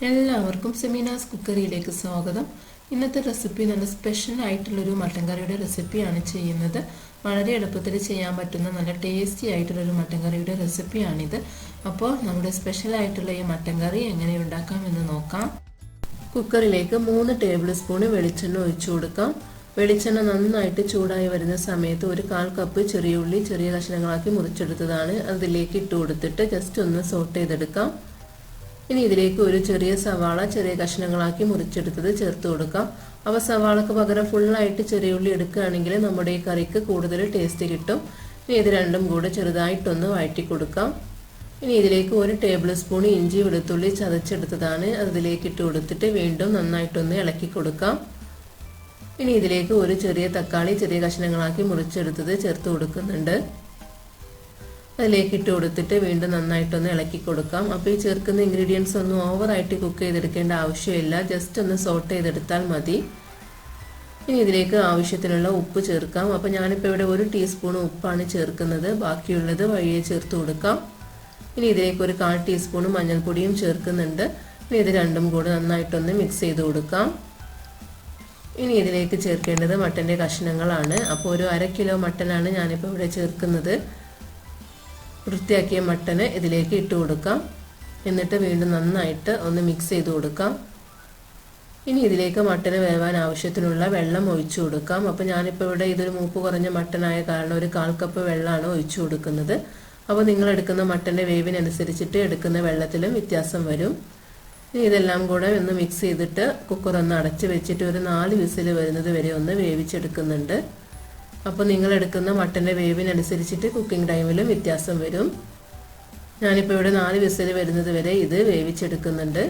എല്ലാവർക്കും സെമീനാസ് കുക്കറിയിലേക്ക് സ്വാഗതം. ഇന്നത്തെ റെസിപ്പി നല്ല സ്പെഷ്യൽ ആയിട്ടുള്ളൊരു മട്ടൻ കറിയുടെ റെസിപ്പിയാണ് ചെയ്യുന്നത്. വളരെ എളുപ്പത്തിൽ ചെയ്യാൻ പറ്റുന്ന നല്ല ടേസ്റ്റി ആയിട്ടുള്ളൊരു മട്ടൻ കറിയുടെ റെസിപ്പിയാണിത്. അപ്പോൾ നമ്മുടെ സ്പെഷ്യൽ ആയിട്ടുള്ള ഈ മട്ടൻ കറി എങ്ങനെ ഉണ്ടാക്കാമെന്ന് നോക്കാം. കുക്കറിലേക്ക് 3 ടേബിൾ സ്പൂൺ വെളിച്ചെണ്ണ ഒഴിച്ചു കൊടുക്കാം. വെളിച്ചെണ്ണ നന്നായിട്ട് ചൂടായി വരുന്ന സമയത്ത് ഒരു 1/4 കപ്പ് ചെറിയ ഉള്ളി ചെറിയ കഷ്ണങ്ങളാക്കി മുറിച്ചെടുത്തതാണ് അതിലേക്ക് ഇട്ട് കൊടുത്തിട്ട് ജസ്റ്റ് ഒന്ന് സോട്ട് ചെയ്തെടുക്കാം. ഇനി ഇതിലേക്ക് ഒരു ചെറിയ സവാള ചെറിയ കഷ്ണങ്ങളാക്കി മുറിച്ചെടുത്തത് ചേർത്ത് കൊടുക്കാം. അപ്പോൾ സവാളക്ക് പകരം ഫുള്ളായിട്ട് ചെറിയ ഉള്ളി എടുക്കുകയാണെങ്കിൽ നമ്മുടെ ഈ കറിക്ക് കൂടുതൽ ടേസ്റ്റ് കിട്ടും. ഇനി ഇത് രണ്ടും കൂടെ ചെറുതായിട്ടൊന്ന് വഴറ്റി കൊടുക്കാം. ഇനി ഇതിലേക്ക് 1 ടേബിൾ സ്പൂൺ ഇഞ്ചി വെളുത്തുള്ളി ചതച്ചെടുത്തതാണ് അതിലേക്ക് ഇട്ട് കൊടുത്തിട്ട് വീണ്ടും നന്നായിട്ടൊന്ന് ഇളക്കി കൊടുക്കാം. ഇനി ഇതിലേക്ക് ഒരു ചെറിയ തക്കാളി ചെറിയ കഷ്ണങ്ങളാക്കി മുറിച്ചെടുത്തത് ചേർത്ത് കൊടുക്കുന്നുണ്ട്. അതിലേക്ക് ഇട്ട് കൊടുത്തിട്ട് വീണ്ടും നന്നായിട്ടൊന്ന് ഇളക്കി കൊടുക്കാം. അപ്പോൾ ഈ ചേർക്കുന്ന ഇൻഗ്രീഡിയൻസ് ഒന്നും ഓവറായിട്ട് കുക്ക് ചെയ്തെടുക്കേണ്ട ആവശ്യമില്ല, ജസ്റ്റ് ഒന്ന് സോട്ട് ചെയ്തെടുത്താൽ മതി. ഇനി ഇതിലേക്ക് ആവശ്യത്തിനുള്ള ഉപ്പ് ചേർക്കാം. അപ്പോൾ ഞാനിപ്പോൾ ഇവിടെ 1 ടീസ്പൂൺ ഉപ്പാണ് ചേർക്കുന്നത്, ബാക്കിയുള്ളത് വഴിയെ ചേർത്ത് കൊടുക്കാം. ഇനി ഇതിലേക്ക് ഒരു 1/4 ടീസ്പൂൺ മഞ്ഞൾപ്പൊടിയും ചേർക്കുന്നുണ്ട്. ഇനി ഇത് രണ്ടും കൂടെ നന്നായിട്ടൊന്ന് മിക്സ് ചെയ്ത് കൊടുക്കാം. ഇനി ഇതിലേക്ക് ചേർക്കേണ്ടത് മട്ടൻ്റെ കഷ്ണങ്ങളാണ്. അപ്പോൾ ഒരു 1/2 കിലോ മട്ടനാണ് ഞാനിപ്പോൾ ഇവിടെ ചേർക്കുന്നത്. വൃത്തിയാക്കിയ മട്ടന് ഇതിലേക്ക് ഇട്ട് കൊടുക്കാം. എന്നിട്ട് വീണ്ടും നന്നായിട്ട് ഒന്ന് മിക്സ് ചെയ്ത് കൊടുക്കാം. ഇനി ഇതിലേക്ക് മട്ടന് വേവാൻ ആവശ്യത്തിനുള്ള വെള്ളം ഒഴിച്ചു കൊടുക്കാം. അപ്പോൾ ഞാനിപ്പോൾ ഇവിടെ ഇതൊരു മൂപ്പ് കുറഞ്ഞ മട്ടനായ കാരണം ഒരു 1/4 കപ്പ് വെള്ളമാണ് ഒഴിച്ചു കൊടുക്കുന്നത്. അപ്പോൾ നിങ്ങൾ എടുക്കുന്ന മട്ടൻ്റെ വേവിനനുസരിച്ചിട്ട് എടുക്കുന്ന വെള്ളത്തിലും വ്യത്യാസം വരും. ഇനി ഇതെല്ലാം കൂടെ ഒന്ന് മിക്സ് ചെയ്തിട്ട് കുക്കർ ഒന്ന് അടച്ച് വെച്ചിട്ട് ഒരു 4 വിസിൽ വരുന്നത് വരെ ഒന്ന് വേവിച്ചെടുക്കുന്നുണ്ട്. അപ്പോൾ നിങ്ങൾ എടുക്കുന്ന മട്ടൻ്റെ വേവിനനുസരിച്ചിട്ട് കുക്കിംഗ് ടൈമിലും വ്യത്യാസം വരും. ഞാനിപ്പോൾ ഇവിടെ 4 വിസിൽ വരുന്നത് വരെ ഇത് വേവിച്ചെടുക്കുന്നുണ്ട്.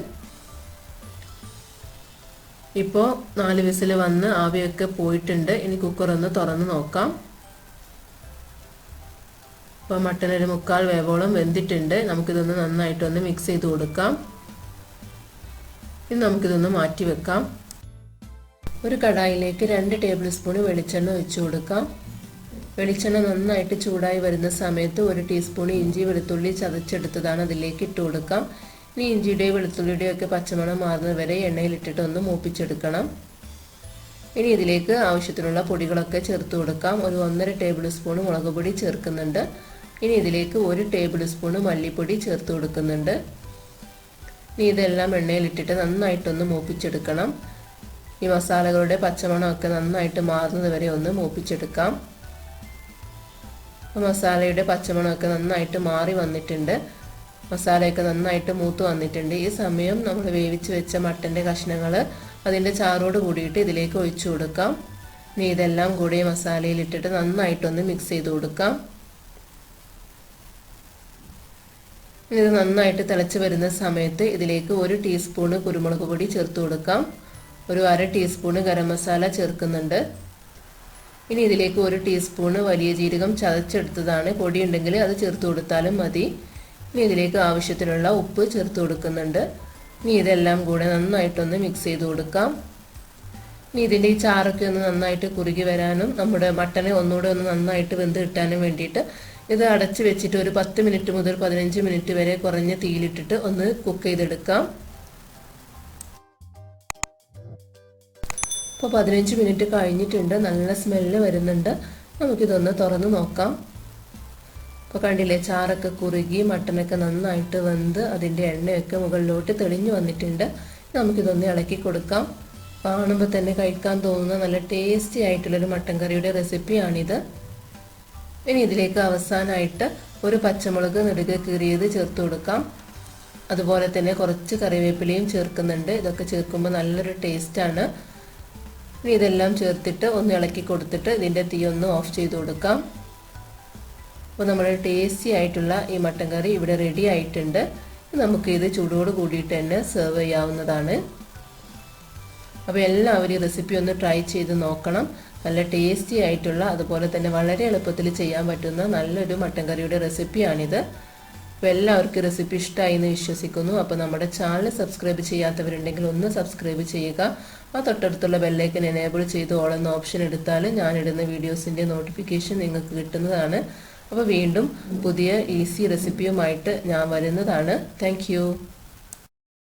ഇപ്പോൾ 4 വിസിൽ വന്ന് ആവിയൊക്കെ പോയിട്ടുണ്ട്. ഇനി കുക്കർ ഒന്ന് തുറന്ന് നോക്കാം. അപ്പോൾ മട്ടൻ ഒരു 3/4 വേവോളം വെന്തിട്ടുണ്ട്. നമുക്കിതൊന്ന് നന്നായിട്ടൊന്ന് മിക്സ് ചെയ്ത് കൊടുക്കാം. ഇനി നമുക്കിതൊന്ന് മാറ്റി വെക്കാം. ഒരു കടായിലേക്ക് 2 ടേബിൾ സ്പൂൺ വെളിച്ചെണ്ണ ഒഴിച്ചു കൊടുക്കാം. വെളിച്ചെണ്ണ നന്നായിട്ട് ചൂടായി വരുന്ന സമയത്ത് 1 ടീസ്പൂൺ ഇഞ്ചി വെളുത്തുള്ളി ചതച്ചെടുത്തതാണ് അതിലേക്ക് ഇട്ട് കൊടുക്കാം. ഇനി ഇഞ്ചിയുടെയും വെളുത്തുള്ളിയുടെയും ഒക്കെ പച്ചമണം മാറുന്നത് വരെ എണ്ണയിലിട്ടിട്ട് ഒന്ന് മൂപ്പിച്ചെടുക്കണം. ഇനി ഇതിലേക്ക് ആവശ്യത്തിനുള്ള പൊടികളൊക്കെ ചേർത്ത് കൊടുക്കാം. ഒരു 1/2 ടേബിൾ സ്പൂൺ മുളക് പൊടി ചേർക്കുന്നുണ്ട്. ഇനി ഇതിലേക്ക് 1 ടേബിൾ സ്പൂൺ മല്ലിപ്പൊടി ചേർത്ത് കൊടുക്കുന്നുണ്ട്. ഇനി ഇതെല്ലാം എണ്ണയിലിട്ടിട്ട് നന്നായിട്ടൊന്ന് മൂപ്പിച്ചെടുക്കണം. ഈ മസാലകളുടെ പച്ചമണമൊക്കെ നന്നായിട്ട് മാറുന്നത് വരെ ഒന്ന് മൂപ്പിച്ചെടുക്കാം. മസാലയുടെ പച്ചമണമൊക്കെ നന്നായിട്ട് മാറി വന്നിട്ടുണ്ട്. മസാലയൊക്കെ നന്നായിട്ട് മൂത്ത് വന്നിട്ടുണ്ട്. ഈ സമയം നമ്മൾ വേവിച്ച് വെച്ച മട്ടൻ്റെ കഷ്ണങ്ങൾ അതിൻ്റെ ചാറോട് കൂടിയിട്ട് ഇതിലേക്ക് ഒഴിച്ചു കൊടുക്കാം. ഇനി ഇതെല്ലാം കൂടി മസാലയിലിട്ടിട്ട് നന്നായിട്ടൊന്ന് മിക്സ് ചെയ്ത് കൊടുക്കാം. ഇത് നന്നായിട്ട് തിളച്ച് വരുന്ന സമയത്ത് ഇതിലേക്ക് 1 ടീസ്പൂൺ കുരുമുളക് പൊടി ചേർത്ത് കൊടുക്കാം. ഒരു 1/2 ടീസ്പൂൺ ഗരം മസാല ചേർക്കുന്നുണ്ട്. ഇനി ഇതിലേക്ക് 1 ടീസ്പൂൺ വലിയ ജീരകം ചതച്ചെടുത്തതാണ്, പൊടി ഉണ്ടെങ്കിൽ അത് ചേർത്ത് കൊടുത്താലും മതി. ഇനി ഇതിലേക്ക് ആവശ്യത്തിനുള്ള ഉപ്പ് ചേർത്ത് കൊടുക്കുന്നുണ്ട്. ഇനി ഇതെല്ലാം കൂടെ നന്നായിട്ടൊന്ന് മിക്സ് ചെയ്ത് കൊടുക്കാം. ഇനി ഇതിൻ്റെ ഈ ചാറൊക്കെ ഒന്ന് നന്നായിട്ട് കുറുകി വരാനും നമ്മുടെ മട്ടനെ ഒന്നുകൂടെ ഒന്ന് നന്നായിട്ട് വെന്ത് കിട്ടാനും വേണ്ടിയിട്ട് ഇത് അടച്ച് വെച്ചിട്ട് ഒരു 10 മിനിറ്റ് മുതൽ 15 മിനിറ്റ് വരെ കുറഞ്ഞ തീയിലിട്ടിട്ട് ഒന്ന് കുക്ക് ചെയ്തെടുക്കാം. ഇപ്പോൾ 15 മിനിറ്റ് കഴിഞ്ഞിട്ടുണ്ട്. നല്ല സ്മെല്ല് വരുന്നുണ്ട്. നമുക്കിതൊന്ന് തുറന്ന് നോക്കാം. ഇപ്പോൾ കണ്ടില്ലേ, ചാറൊക്കെ കുറുകി മട്ടനൊക്കെ നന്നായിട്ട് വെന്ത് അതിൻ്റെ എണ്ണയൊക്കെ മുകളിലോട്ട് തെളിഞ്ഞു വന്നിട്ടുണ്ട്. നമുക്കിതൊന്ന് ഇളക്കി കൊടുക്കാം. കാണുമ്പോൾ തന്നെ കഴിക്കാൻ തോന്നുന്ന നല്ല ടേസ്റ്റി ആയിട്ടുള്ളൊരു മട്ടൻ കറിയുടെ റെസിപ്പിയാണിത്. ഇനി ഇതിലേക്ക് അവസാനമായിട്ട് ഒരു പച്ചമുളക് നെടുകെ കീറിയത് ചേർത്ത് കൊടുക്കാം. അതുപോലെ തന്നെ കുറച്ച് കറിവേപ്പിലയും ചേർക്കുന്നുണ്ട്. ഇതൊക്കെ ചേർക്കുമ്പോൾ നല്ലൊരു ടേസ്റ്റാണ്. ഇനി ഇതെല്ലാം ചേർത്തിട്ട് ഒന്ന് ഇളക്കി കൊടുത്തിട്ട് ഇതിൻ്റെ തീ ഒന്ന് ഓഫ് ചെയ്ത് കൊടുക്കാം. അപ്പോൾ നമ്മുടെ ടേസ്റ്റി ആയിട്ടുള്ള ഈ മട്ടൻ കറി ഇവിടെ റെഡി ആയിട്ടുണ്ട്. നമുക്കിത് ചൂടോട് കൂടിയിട്ട് തന്നെ സെർവ് ചെയ്യാവുന്നതാണ്. അപ്പോൾ എല്ലാവരും ഈ റെസിപ്പി ഒന്ന് ട്രൈ ചെയ്ത് നോക്കണം. നല്ല ടേസ്റ്റി ആയിട്ടുള്ള അതുപോലെ തന്നെ വളരെ എളുപ്പത്തിൽ ചെയ്യാൻ പറ്റുന്ന നല്ലൊരു മട്ടൻ കറിയുടെ റെസിപ്പിയാണിത്. അപ്പോൾ എല്ലാവർക്കും റെസിപ്പി ഇഷ്ടമായി എന്ന് വിശ്വസിക്കുന്നു. അപ്പോൾ നമ്മുടെ ചാനൽ സബ്സ്ക്രൈബ് ചെയ്യാത്തവരുണ്ടെങ്കിൽ ഒന്ന് സബ്സ്ക്രൈബ് ചെയ്യുക. ആ തൊട്ടടുത്തുള്ള ബെല്ലൈക്കൻ എനേബിൾ ചെയ്ത് ഓൾ എന്ന ഓപ്ഷൻ എടുത്താൽ ഞാനിടുന്ന വീഡിയോസിൻ്റെ നോട്ടിഫിക്കേഷൻ നിങ്ങൾക്ക് കിട്ടുന്നതാണ്. അപ്പോൾ വീണ്ടും പുതിയ ഈസി റെസിപ്പിയുമായിട്ട് ഞാൻ വരുന്നതാണ്. Thank you.